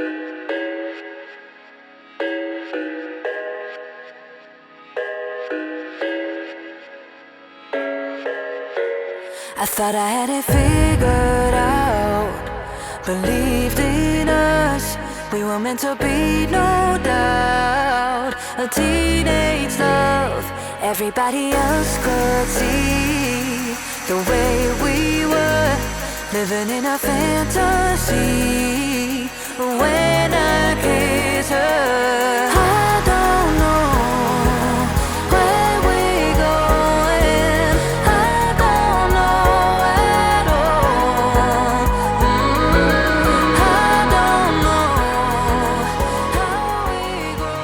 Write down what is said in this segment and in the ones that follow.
I thought I had it figured out, believed in us, we were meant to be, no doubt. A teenage love, everybody else could see the way we were, living in a fantasy. When I kiss her, I don't know where we're going, I don't know at all. I don't know how we're going.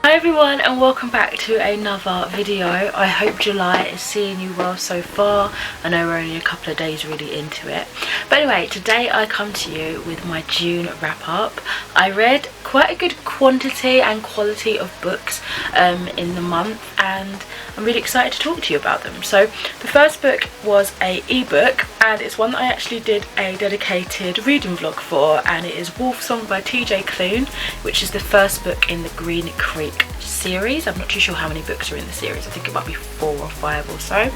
Hi everyone, and welcome back to another video. I hope July is seeing you well so far. I know we're only a couple of days really into it, but anyway, today I come to you with my June wrap up. I read quite a good quantity and quality of books in the month, and I'm really excited to talk to you about them. So the first book was a ebook, and it's one that I actually did a dedicated reading vlog for, and it is Wolf Song by TJ Klune, which is the first book in the Green Creek series. I'm not too sure how many books are in the series. I think it might be 4 or 5 or so.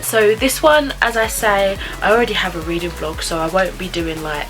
So this one, as I say, I already have a reading vlog, so I won't be doing like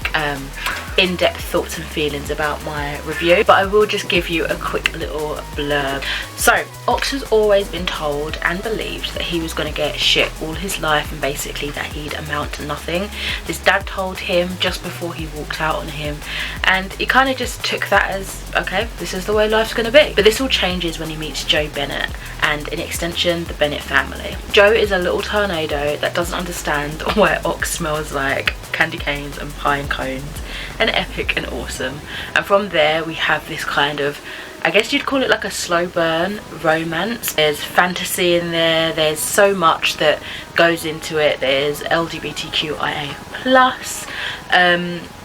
in-depth thoughts and feelings about my review, but I will just give you a quick little blurb. So Ox has always been told and believed that he was going to get shit all his life, and basically that he'd amount to nothing. His dad told him just before he walked out on him, and he kind of just took that as, okay, this is the way life's going to be. But this all changes when he meets Joe Bennett, and in extension the Bennett family. Joe is a little tornado that doesn't understand why Ox smells like candy canes and pine cones and epic and awesome. And from there we have this kind of, I guess you'd call it like a slow burn romance. There's fantasy in there, there's so much that goes into it, there's LGBTQIA+,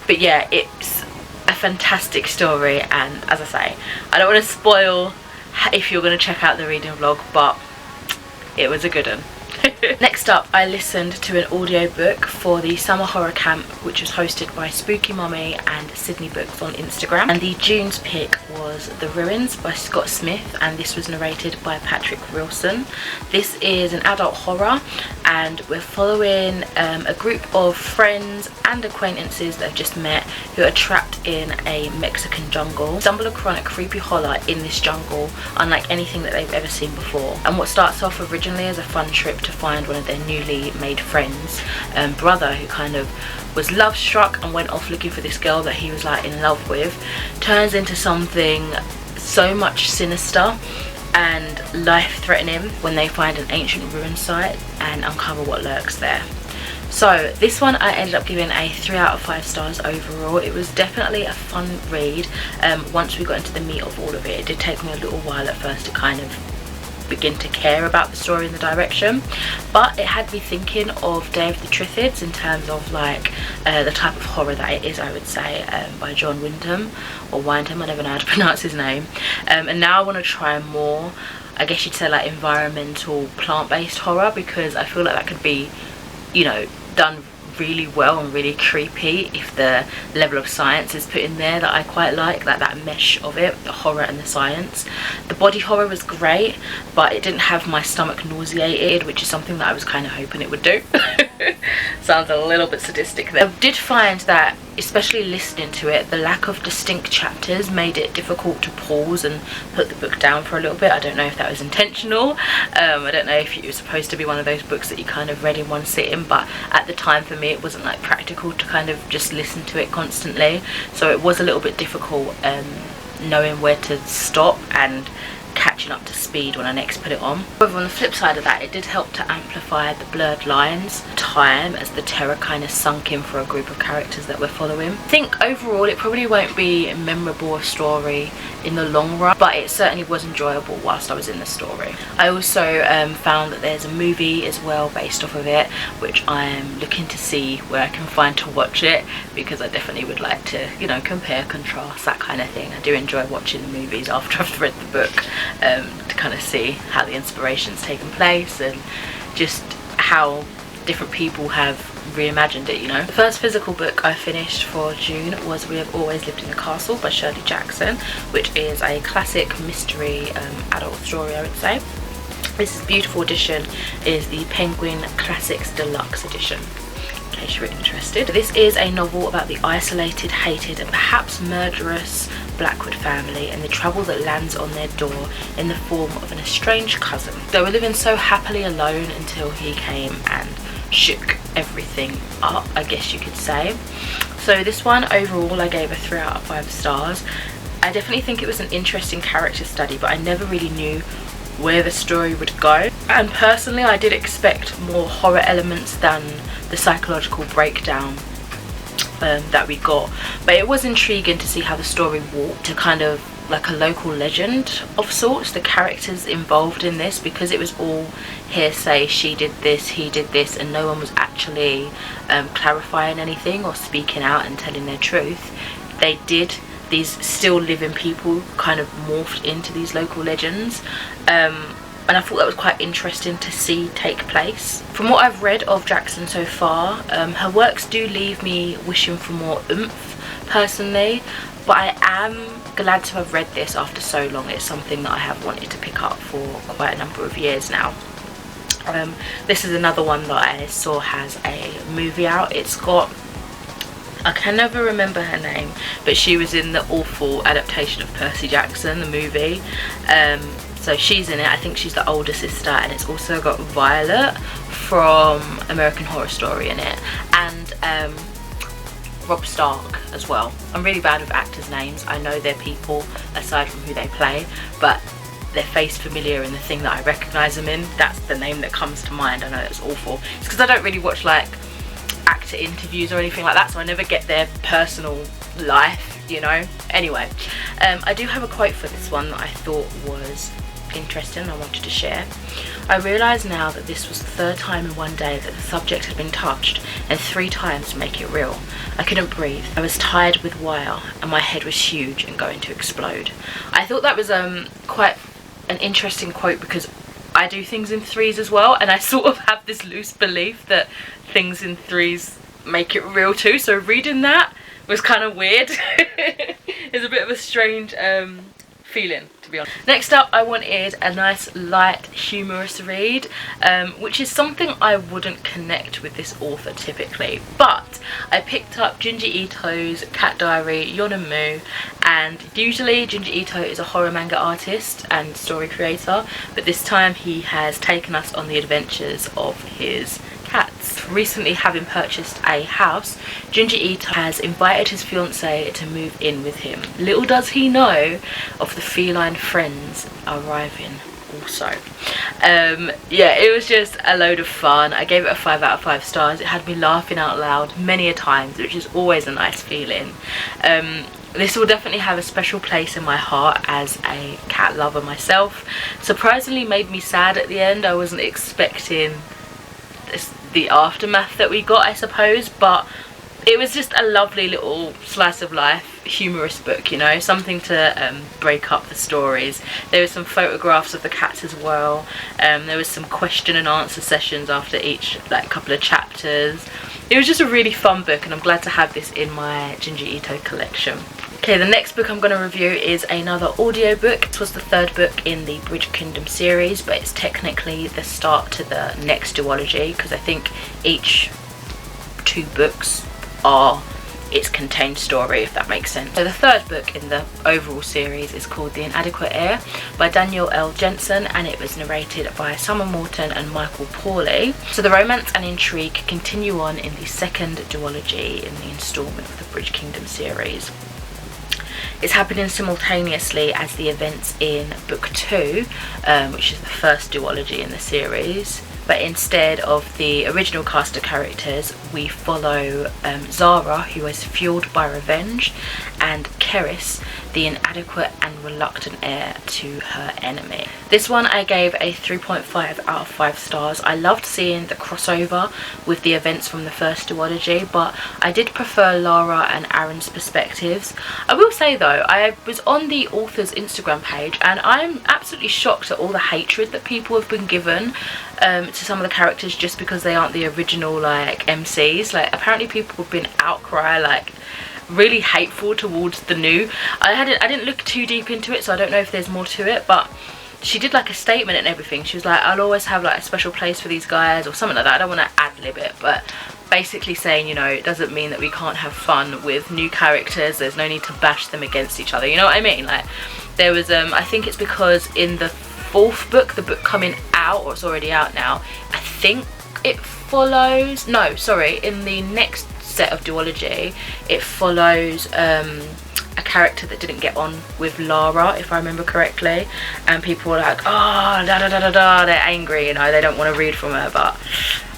but yeah, it's a fantastic story. And as I say, I don't want to spoil if you're going to check out the reading vlog, but it was a good one. Next up, I listened to an audiobook for the summer horror camp, which was hosted by Spooky Mummy and Sydney Books on Instagram, and the June's pick was The Ruins by Scott Smith, and this was narrated by Patrick Wilson. This is an adult horror, and we're following a group of friends and acquaintances that have just met who are trapped in a Mexican jungle, stumble across a creepy holler in this jungle unlike anything that they've ever seen before. And what starts off originally as a fun trip to find one of their newly made friends, brother, who kind of was love struck and went off looking for this girl that he was like in love with, turns into something so much sinister and life-threatening when they find an ancient ruin site and uncover what lurks there. So this one I ended up giving a 3 out of 5 stars overall. It was definitely a fun read. Once we got into the meat of all of it, it did take me a little while at first to kind of begin to care about the story and the direction, but it had me thinking of Day of the Triffids in terms of like the type of horror that it is, I would say, by John Wyndham, or Wyndham, I never know how to pronounce his name. And now I want to try more, I guess you'd say, like environmental plant-based horror, because I feel like that could be, you know, done really well and really creepy if the level of science is put in there that I quite like that mesh of it, the horror and the science. The body horror was great, but it didn't have my stomach nauseated, which is something that I was kind of hoping it would do. Sounds a little bit sadistic there. I did find that, especially listening to it, the lack of distinct chapters made it difficult to pause and put the book down for a little bit. I don't know if that was intentional. I don't know if it was supposed to be one of those books that you kind of read in one sitting, but at the time for me it wasn't like practical to kind of just listen to it constantly, so it was a little bit difficult knowing where to stop and catching up to speed when I next put it on. However, on the flip side of that, it did help to amplify the blurred lines time as the terror kind of sunk in for a group of characters that we're following. I think overall it probably won't be a memorable story in the long run, but it certainly was enjoyable whilst I was in the story. I also found that there's a movie as well based off of it, which I'm looking to see where I can find to watch it, because I definitely would like to, you know, compare, contrast, that kind of thing. I do enjoy watching the movies after I've read the book, to kind of see how the inspiration's taken place and just how different people have reimagined it, you know. The first physical book I finished for June was We Have Always Lived in the Castle by Shirley Jackson, which is a classic mystery adult story, I would say. This beautiful edition is the Penguin Classics Deluxe edition, in case you're interested. This is a novel about the isolated, hated and perhaps murderous Blackwood family and the trouble that lands on their door in the form of an estranged cousin. They were living so happily alone until he came and shook everything up, I guess you could say. So this one, overall, I gave a 3 out of 5 stars. I definitely think it was an interesting character study, but I never really knew where the story would go. And personally, I did expect more horror elements than the psychological breakdown that we got, but it was intriguing to see how the story walked to kind of like a local legend of sorts. The characters involved in this, because it was all hearsay, she did this, he did this, and no one was actually clarifying anything or speaking out and telling their truth. These still living people kind of morphed into these local legends, and I thought that was quite interesting to see take place. From what I've read of Jackson so far, her works do leave me wishing for more oomph personally, but I am glad to have read this after so long. It's something that I have wanted to pick up for quite a number of years now. This is another one that I saw has a movie out. It's got, I can never remember her name, but she was in the awful adaptation of Percy Jackson, the movie. So she's in it. I think she's the older sister, and it's also got Violet from American Horror Story in it, and Rob Stark as well. I'm really bad with actors' names. I know they're people aside from who they play, but their face familiar and the thing that I recognise them in, that's the name that comes to mind. I know it's awful. It's because I don't really watch like actor interviews or anything like that, so I never get their personal life, you know. Anyway, I do have a quote for this one that I thought was interesting and I wanted to share. I realise now that this was the 3rd time in one day that the subject had been touched, and 3 times to make it real. I couldn't breathe. I was tired with wire and my head was huge and going to explode. I thought that was quite an interesting quote, because I do things in 3s as well, and I sort of have this loose belief that things in 3s make it real too, so reading that was kind of weird. It's a bit of a strange feeling, to be honest. Next up, I wanted a nice light humorous read, which is something I wouldn't connect with this author typically, but I picked up Junji Ito's Cat Diary, Yonamu, and usually Junji Ito is a horror manga artist and story creator, but this time he has taken us on the adventures of his cats. Recently, having purchased a house, Junji Ito has invited his fiancée to move in with him. Little does he know of the feline friends arriving also. Yeah, it was just a load of fun. I gave it a 5 out of 5 stars. It had me laughing out loud many a times, which is always a nice feeling. This will definitely have a special place in my heart as a cat lover myself. Surprisingly made me sad at the end. I wasn't expecting the aftermath that we got, I suppose, but it was just a lovely little slice of life humorous book, you know, something to break up the stories. There were some photographs of the cats as well. There was some question and answer sessions after each couple of chapters. It was just a really fun book, and I'm glad to have this in my Junji Ito collection. Okay, the next book I'm going to review is another audiobook. This was the 3rd book in the Bridge Kingdom series, but it's technically the start to the next duology, because I think each 2 books are its contained story, if that makes sense. So the 3rd book in the overall series is called The Inadequate Heir by Daniel L. Jensen, and it was narrated by Summer Morton and Michael Pawley. So the romance and intrigue continue on in the 2nd duology in the instalment of the Bridge Kingdom series. It's happening simultaneously as the events in book 2, which is the 1st duology in the series, but instead of the original cast of characters, we follow Zara, who is fueled by revenge, and Keris, the inadequate and reluctant heir to her enemy. This one I gave a 3.5 out of 5 stars. I loved seeing the crossover with the events from the first duology, but I did prefer Lara and Aaron's perspectives. I will say though, I was on the author's Instagram page and I'm absolutely shocked at all the hatred that people have been given to some of the characters just because they aren't the original like MCs. Like apparently people have been outcry, like really hateful towards the new. I didn't look too deep into it, so I don't know if there's more to it, but she did like a statement and everything. She was like, I'll always have like a special place for these guys or something like that. I don't want to ad-lib it, but basically saying, you know, it doesn't mean that we can't have fun with new characters. There's no need to bash them against each other, you know what I mean? Like there was I think it's because in the 4th book, the book coming out, or it's already out now, I think it follows, no sorry, in the next set of duology it follows a character that didn't get on with Lara, if I remember correctly, and people were like, oh, da da da da da, they're angry, you know, they don't want to read from her, but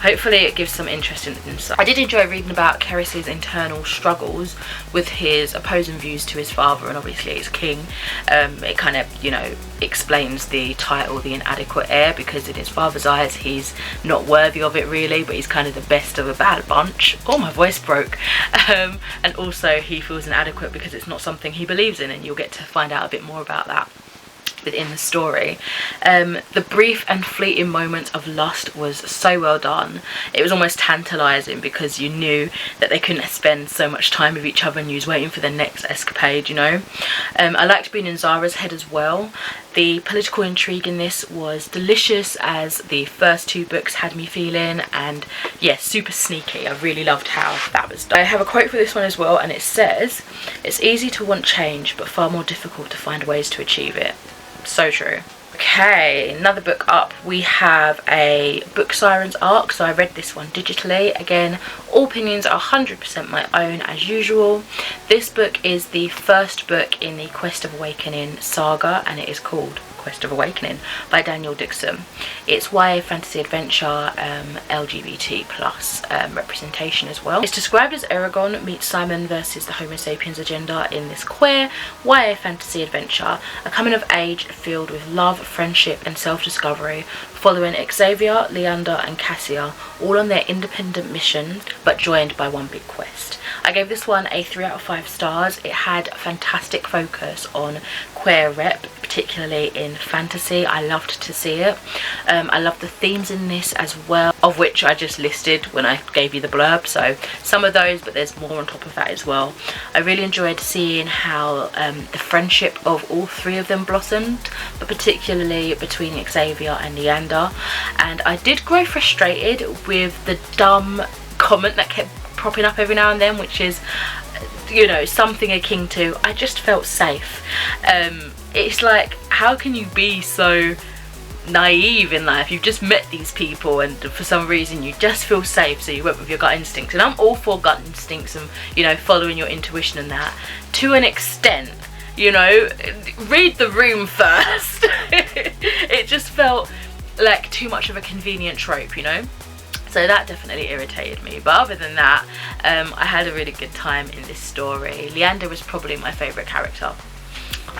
hopefully it gives some interesting insight. I did enjoy reading about Keris's internal struggles with his opposing views to his father and obviously his king. It kind of, you know, explains the title, the inadequate heir, because in his father's eyes he's not worthy of it really, but he's kind of the best of a bad bunch. Oh, my voice broke. And also he feels inadequate because it's not something he believes in, and you'll get to find out a bit more about that within the story. The brief and fleeting moments of lust was so well done. It was almost tantalizing because you knew that they couldn't spend so much time with each other and you was waiting for the next escapade, you know. I liked being in Zara's head as well. The political intrigue in this was delicious as the first 2 books had me feeling, and yeah, super sneaky. I really loved how that was done. I have a quote for this one as well, and it says, "It's easy to want change but far more difficult to find ways to achieve it." So true. Okay, another book up, we have a Book Sirens arc. So I read this one digitally. Again, all opinions are 100% my own as usual. This book is the first book in the Quest of Awakening saga, and it is called Quest of Awakening by Daniel Dixon. It's YA fantasy adventure, LGBT plus representation as well. It's described as Eragon meets Simon versus the Homo sapiens agenda in this queer YA fantasy adventure, a coming of age filled with love, friendship and self-discovery, following Xavier, Leander and Cassia all on their independent mission but joined by one big quest. I gave this one a 3 out of 5 stars. It had fantastic focus on queer rep, particularly in fantasy. I loved to see it. I loved the themes in this as well, of which I just listed when I gave you the blurb, so some of those, but there's more on top of that as well. I really enjoyed seeing how the friendship of all 3 of them blossomed, but particularly between Xavier and Leander. And I did grow frustrated with the dumb comment that kept propping up every now and then, which is, you know, something akin to, I just felt safe. It's like, how can you be so naive in life? You've just met these people and for some reason you just feel safe, so you went with your gut instincts. And I'm all for gut instincts and, you know, following your intuition and that to an extent, you know. Read the room first. It just felt like too much of a convenient trope, you know. So that definitely irritated me, but other than that, I had a really good time in this story. Leander was probably my favourite character.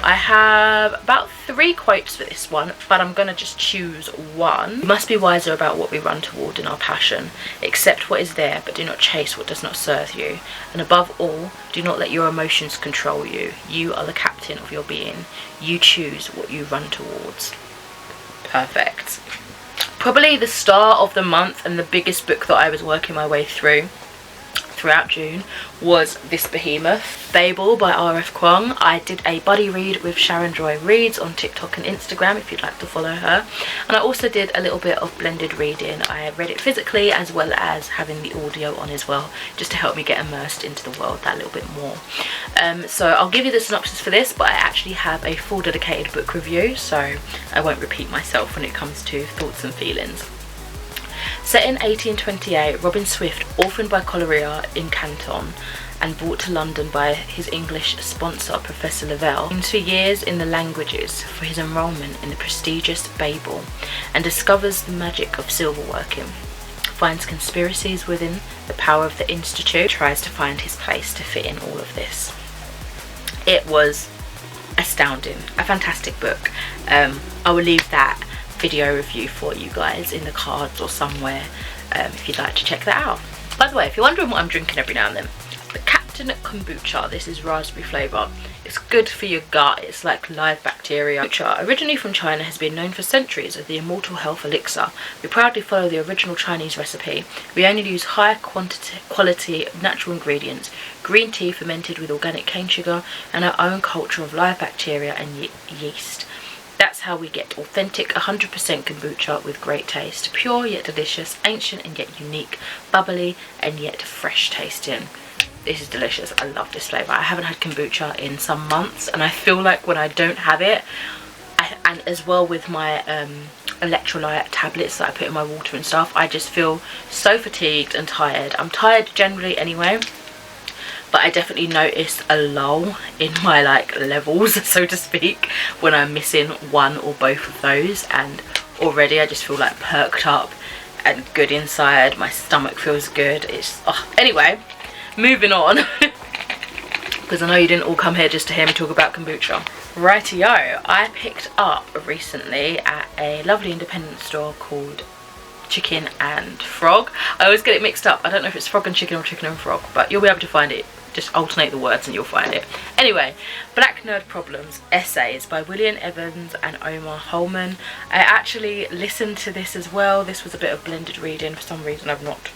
I have about 3 quotes for this one, but I'm going to just choose one. We must be wiser about what we run toward in our passion. Accept what is there, but do not chase what does not serve you. And above all, do not let your emotions control you. You are the captain of your being. You choose what you run towards. Perfect. Probably the star of the month and the biggest book that I was working my way throughout June was this behemoth, Fable by R.F. Kuang. I did a buddy read with Sharon Joy Reads on TikTok and Instagram if you'd like to follow her, and I also did a little bit of blended reading. I read it physically as well as having the audio on as well, just to help me get immersed into the world that little bit more. So I'll give you the synopsis for this, but I actually have a full dedicated book review, so I won't repeat myself when it comes to thoughts and feelings. Set in 1828, Robin Swift, orphaned by cholera in Canton and brought to London by his English sponsor, Professor Lavelle, trains for years in the languages for his enrolment in the prestigious Babel, and discovers the magic of silverworking, finds conspiracies within the power of the Institute, tries to find his place to fit in all of this. it was astounding. A fantastic book. I will leave that video review for you guys in the cards or somewhere if you'd like to check that out. By the way, if you're wondering what I'm drinking every now and then, the Captain Kombucha. This is raspberry flavour. It's good for your gut. It's like live bacteria. Kombucha, originally from China, has been known for centuries as the immortal health elixir. We proudly follow the original Chinese recipe. We only use high quality natural ingredients, green tea fermented with organic cane sugar, and our own culture of live bacteria and yeast. That's how we get authentic 100% kombucha with great taste. Pure yet delicious, ancient and yet unique, bubbly and yet fresh tasting. This is delicious. I love this flavour. I haven't had kombucha in some months, and I feel like when I don't have it, and as well with my electrolyte tablets that I put in my water and stuff, I just feel so fatigued and tired. I'm tired generally anyway, but I definitely notice a lull in my like levels, so to speak, when I'm missing one or both of those, and already I just feel like perked up and good inside. My stomach feels good. It's anyway, moving on because I know you didn't all come here just to hear me talk about kombucha. Rightio, I picked up recently at a lovely independent store called Chicken and Frog. I always get it mixed up. I don't know if it's frog and chicken or chicken and frog, but you'll be able to find it. Just alternate the words and you'll find it. Anyway, Black Nerd Problems Essays by William Evans and Omar Holman. I actually listened to this as well. This was a bit of blended reading. For some reason I've not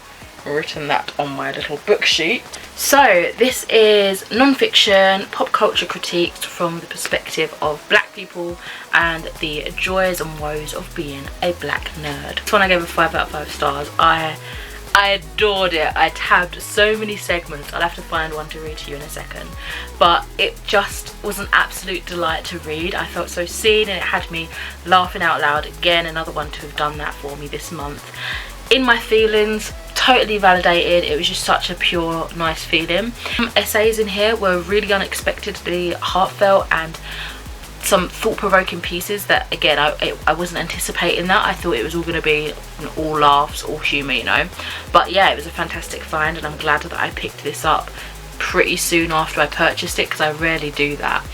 written that on my little book sheet. So this is non-fiction pop culture critiques from the perspective of black people and the joys and woes of being a black nerd. This one I gave a 5 out of 5 stars. I adored it. I tabbed so many segments. I'll have to find one to read to you in a second, but it just was an absolute delight to read. I felt so seen and it had me laughing out loud. Again, another one to have done that for me this month. In my feelings, totally validated. It was just such a pure, nice feeling. Some essays in here were really unexpectedly heartfelt and some thought-provoking pieces that, again, I wasn't anticipating that. I thought it was all going to be all laughs, all humour, you know. But yeah, it was a fantastic find, and I'm glad that I picked this up pretty soon after I purchased it, because I rarely do that.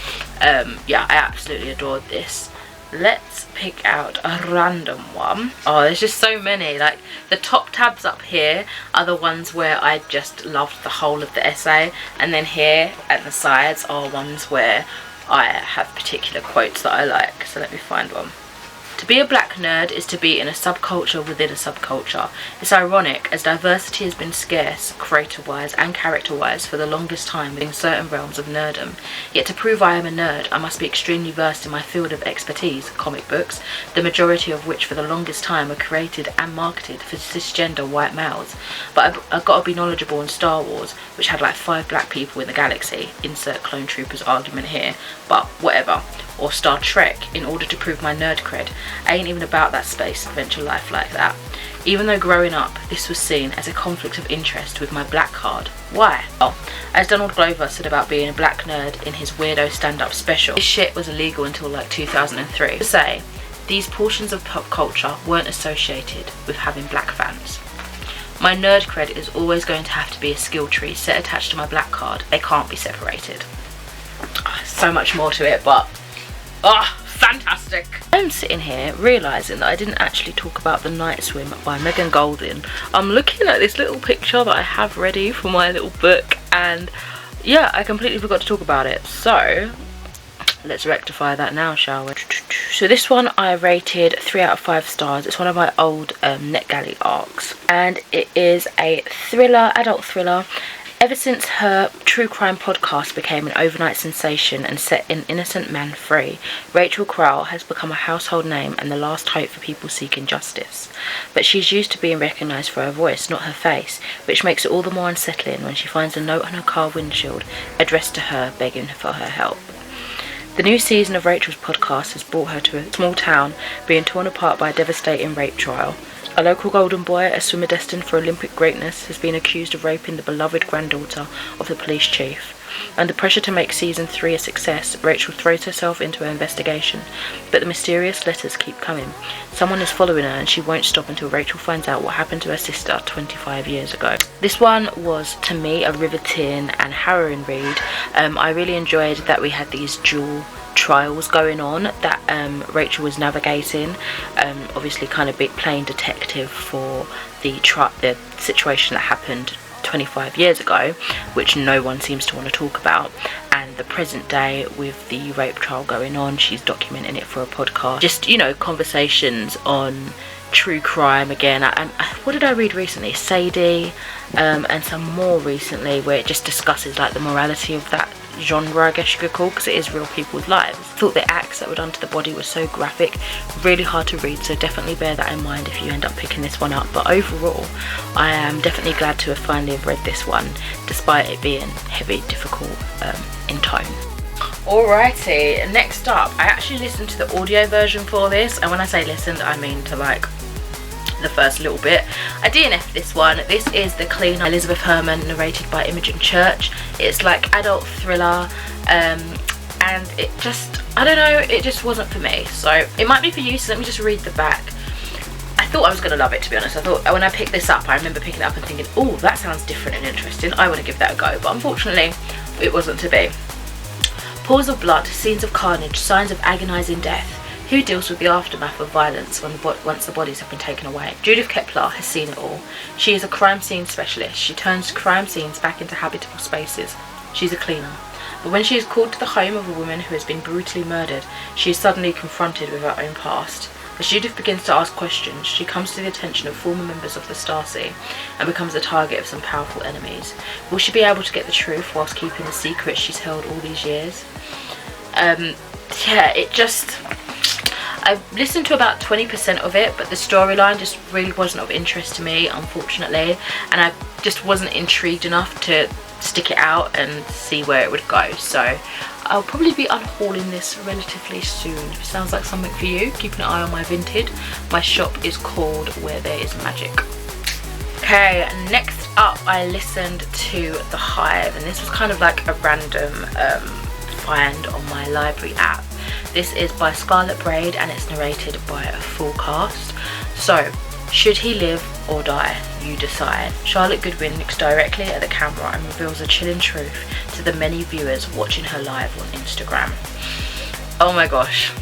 Yeah, I absolutely adored this. Let's pick out a random one. Oh, there's just so many. Like, the top tabs up here are the ones where I just loved the whole of the essay, and then here at the sides are ones where I have particular quotes that I like. So let me find one. To be a black nerd is to be in a subculture within a subculture. It's ironic, as diversity has been scarce, creator-wise and character-wise, for the longest time within certain realms of nerdom. Yet to prove I am a nerd, I must be extremely versed in my field of expertise, comic books, the majority of which for the longest time were created and marketed for cisgender white males. But I've got to be knowledgeable in Star Wars, which had like 5 black people in the galaxy. Insert Clone Troopers argument here, but whatever. Or Star Trek, in order to prove my nerd cred. I ain't even about that space adventure life like that. Even though growing up, this was seen as a conflict of interest with my black card. Why? Oh, as Donald Glover said about being a black nerd in his weirdo stand-up special, this shit was illegal until like 2003. To say, these portions of pop culture weren't associated with having black fans. My nerd cred is always going to have to be a skill tree set attached to my black card. They can't be separated. Oh, so much more to it, but fantastic. I'm sitting here realising that I didn't actually talk about The Night Swim by Megan Goldin. I'm looking at this little picture that I have ready for my little book, and yeah, I completely forgot to talk about it. So let's rectify that now, shall we? So this one I rated 3 out of 5 stars. It's one of my old NetGalley arcs, and it is a thriller, adult thriller. Ever since her true crime podcast became an overnight sensation and set an innocent man free, Rachel Crowell has become a household name and the last hope for people seeking justice. But she's used to being recognised for her voice, not her face, which makes it all the more unsettling when she finds a note on her car windshield addressed to her begging for her help. The new season of Rachel's podcast has brought her to a small town being torn apart by a devastating rape trial. A local golden boy, a swimmer destined for Olympic greatness, has been accused of raping the beloved granddaughter of the police chief. Under pressure to make season 3 a success, Rachel throws herself into her investigation, but the mysterious letters keep coming. Someone is following her and she won't stop until Rachel finds out what happened to her sister 25 years ago. This one was, to me, a riveting and harrowing read. I really enjoyed that we had these dual trials going on that Rachel was navigating, obviously kind of playing detective for the situation that happened 25 years ago, which no one seems to want to talk about, and the present day with the rape trial going on. She's documenting it for a podcast. Just, you know, conversations on true crime again. What did I read recently? Sadie, and some more recently, where it just discusses like the morality of that genre, I guess you could call, because it is real people's lives. I thought the acts that were done to the body were so graphic, really hard to read, so definitely bear that in mind if you end up picking this one up. But overall, I am definitely glad to have finally read this one, despite it being heavy, difficult in tone. Alrighty, next up, I actually listened to the audio version for this, and when I say listened, I mean to like the first little bit. I DNF'd this one. This is The Cleaner, Elizabeth Herman, narrated by Imogen Church. It's like adult thriller, and it just, I don't know, it just wasn't for me. So it might be for you, so let me just read the back. I thought I was going to love it, to be honest. I thought when I picked this up, I remember picking it up and thinking, oh, that sounds different and interesting, I want to give that a go. But unfortunately, it wasn't to be. Pools of blood, scenes of carnage, signs of agonising death. Who deals with the aftermath of violence once the bodies have been taken away? Judith Kepler has seen it all. She is a crime scene specialist. She turns crime scenes back into habitable spaces. She's a cleaner. But when she is called to the home of a woman who has been brutally murdered, she is suddenly confronted with her own past. As Judith begins to ask questions, she comes to the attention of former members of the Stasi and becomes the target of some powerful enemies. Will she be able to get the truth whilst keeping the secret she's held all these years? Yeah, it just... I've listened to about 20% of it, but the storyline just really wasn't of interest to me, unfortunately, and I just wasn't intrigued enough to stick it out and see where it would go. So I'll probably be unhauling this relatively soon. If it sounds like something for you, keep an eye on my Vinted. My shop is called Where There Is Magic. Okay, next up I listened to The Hive, and this was kind of like a random find on my library app. This is by Scarlet Braid and it's narrated by a full cast. So, should he live or die? You decide. Charlotte Goodwin looks directly at the camera and reveals a chilling truth to the many viewers watching her live on Instagram. Oh my gosh.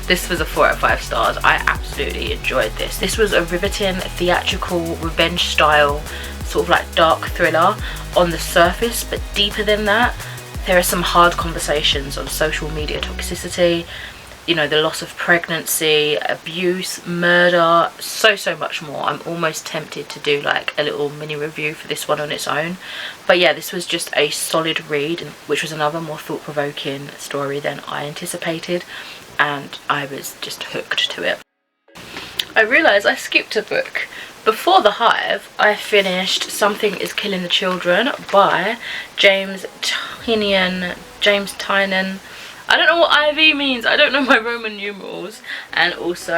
This was a 4 out of 5 stars. I absolutely enjoyed this. This was a riveting, theatrical, revenge style, sort of like dark thriller on the surface, but deeper than that. There are some hard conversations on social media toxicity, you know, the loss of pregnancy, abuse, murder, so much more. I'm almost tempted to do like a little mini review for this one on its own. But yeah, this was just a solid read, which was another more thought-provoking story than I anticipated, and I was just hooked to it. I realised I skipped a book. Before The Hive, I finished Something Is Killing the Children by James Tynion. I don't know what IV means. I don't know my Roman numerals. And also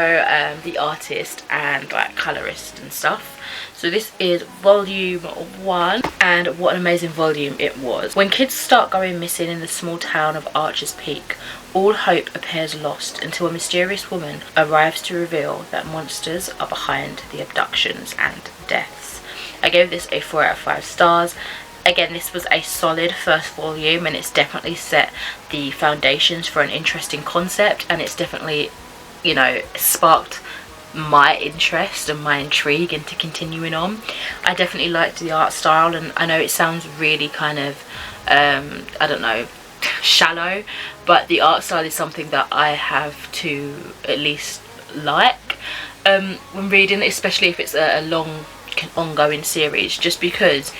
the artist and like colorist and stuff. So this is volume 1, and what an amazing volume it was. When kids start going missing in the small town of Archer's Peak, all hope appears lost until a mysterious woman arrives to reveal that monsters are behind the abductions and deaths. I gave this a 4 out of 5 stars. Again, this was a solid first volume, and it's definitely set the foundations for an interesting concept, and it's definitely, you know, sparked my interest and my intrigue into continuing on. I definitely liked the art style, and I know it sounds really kind of I don't know, shallow, but the art style is something that I have to at least like when reading, especially if it's a long ongoing series, just because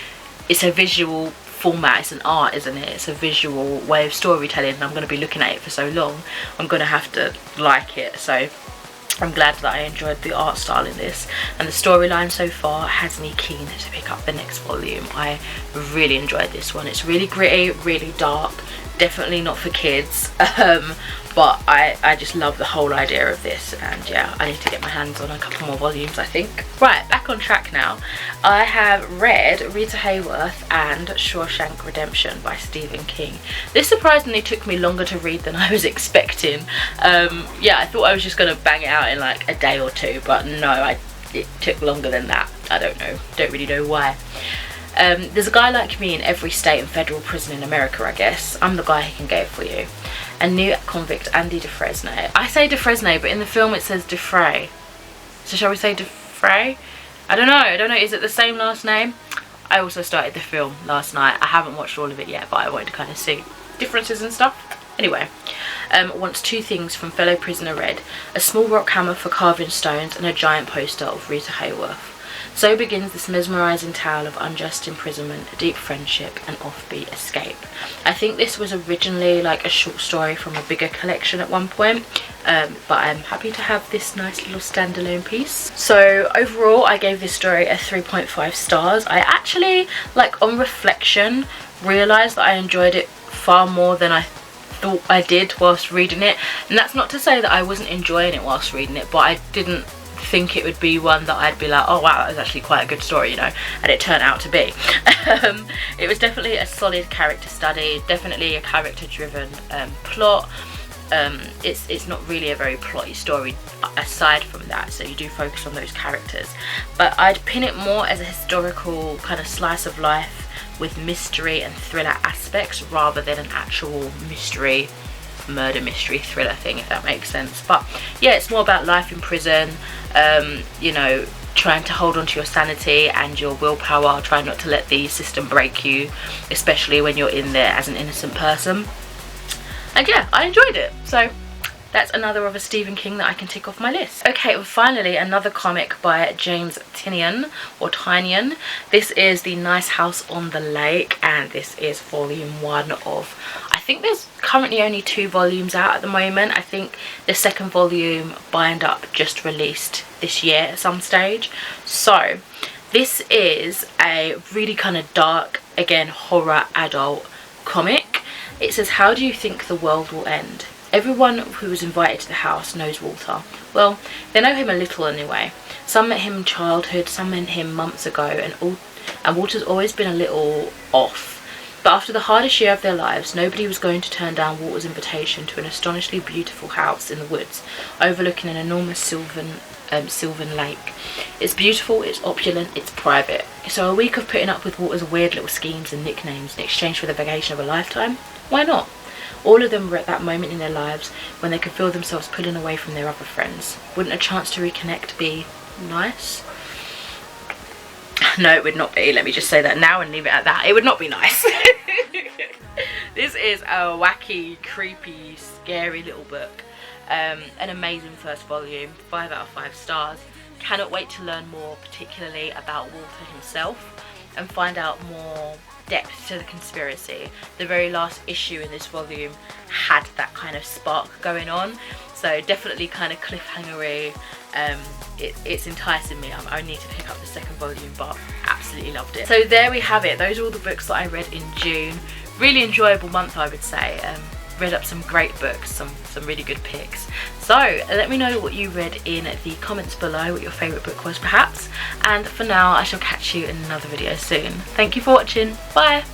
it's a visual format, it's an art, isn't it? It's a visual way of storytelling, and I'm going to be looking at it for so long, I'm going to have to like it. So I'm glad that I enjoyed the art style in this, and the storyline so far has me keen to pick up the next volume. I really enjoyed this one. It's really gritty, really dark, definitely not for kids, but I just love the whole idea of this, and yeah, I need to get my hands on a couple more volumes, I think. Right, back on track now. I have read Rita Hayworth and Shawshank Redemption by Stephen King. This surprisingly took me longer to read than I was expecting. Yeah, I thought I was just gonna bang it out in like a day or two, but no, it took longer than that. I don't know, don't really know why. There's a guy like me in every state and federal prison in America, I guess. I'm the guy who can get it for you. And new convict Andy Dufresne. I say Dufresne, but in the film it says Dufresne. So shall we say Dufresne? I don't know, is it the same last name? I also started the film last night. I haven't watched all of it yet, but I wanted to kind of see differences and stuff. Anyway, wants 2 things from fellow prisoner Red: a small rock hammer for carving stones and a giant poster of Rita Hayworth. So begins this mesmerising tale of unjust imprisonment, deep friendship and offbeat escape. I think this was originally like a short story from a bigger collection at one point, but I'm happy to have this nice little standalone piece. So overall I gave this story a 3.5 stars. I actually, like, on reflection, realised that I enjoyed it far more than I thought I did whilst reading it. And that's not to say that I wasn't enjoying it whilst reading it, but I didn't think it would be one that I'd be like, oh wow, that was actually quite a good story, you know, and it turned out to be. It was definitely a solid character study, definitely a character driven plot. It's not really a very plotty story aside from that, so you do focus on those characters, but I'd pin it more as a historical kind of slice of life with mystery and thriller aspects rather than an actual murder mystery thriller thing, if that makes sense. But yeah, it's more about life in prison, you know, trying to hold on to your sanity and your willpower, trying not to let the system break you, especially when you're in there as an innocent person. And yeah, I enjoyed it, so that's another of a Stephen King that I can tick off my list. Okay, and finally another comic by James Tynion, or Tynion. This is The Nice House on the Lake, and this is volume 1 of, I think there's currently only 2 volumes out at the moment. I think the second volume bind up just released this year at some stage. So this is a really kind of dark, again, horror adult comic. It says, how do you think the world will end? Everyone who was invited to the house knows Walter. Well, they know him a little anyway. Some met him in childhood, some met him months ago, and Walter's always been a little off. But after the hardest year of their lives, nobody was going to turn down Walter's invitation to an astonishingly beautiful house in the woods, overlooking an enormous sylvan lake. It's beautiful, it's opulent, it's private. So a week of putting up with Walter's weird little schemes and nicknames in exchange for the vacation of a lifetime? Why not? All of them were at that moment in their lives when they could feel themselves pulling away from their other friends. Wouldn't a chance to reconnect be nice? No, it would not be. Let me just say that now and leave it at that. It would not be nice. This is a wacky, creepy, scary little book. An amazing first volume, 5 out of 5 stars. Cannot wait to learn more, particularly about Walter himself, and find out more depth to the conspiracy. The very last issue in this volume had that kind of spark going on, so definitely kind of cliffhangery. It's enticing me. I need to pick up the second volume, but absolutely loved it. So there we have it. Those are all the books that I read in June. Really enjoyable month, I would say. Read up some great books, some really good picks. So let me know what you read in the comments below, what your favourite book was perhaps, and for now I shall catch you in another video soon. Thank you for watching. Bye.